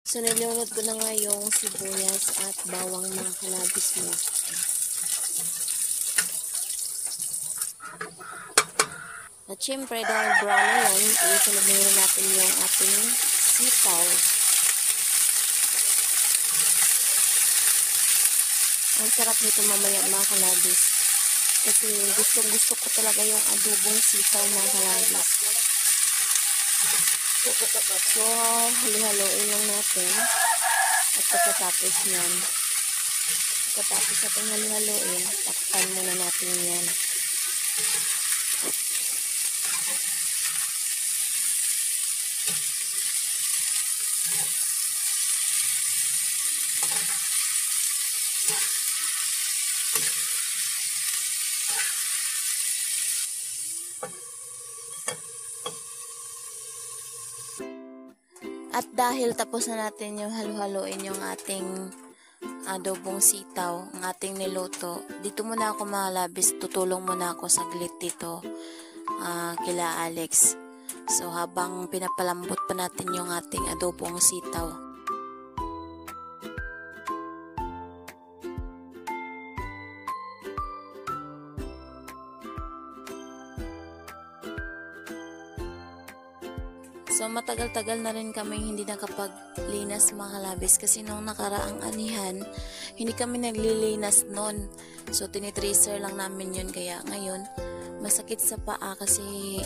So, nilunod ko na nga yung sibuyas at bawang mga kalabis mo. At syempre, dahil brown na yan, isunod na natin yung ating sitaw. Ang sarap nito mamaya mga kalabis. Kasi gusto ko talaga yung adobong sitaw mga kalabis. So, halo-haloin lang natin. At pagkatapos yan, pagkatapos natin halo-haloin, takpan muna natin yan. At dahil tapos na natin yung halo-haloin yung ating adobong sitaw, ang ating niluto, dito muna ako mga labis, tutulong muna ako saglit dito kila Alex. So habang pinapalambot pa natin yung ating adobong sitaw. So matagal-tagal na rin kami hindi nakapaglinas mga kalabis kasi nung nakaraang anihan, hindi kami naglilinas noon. So tinitracer lang namin yun kaya ngayon masakit sa paa kasi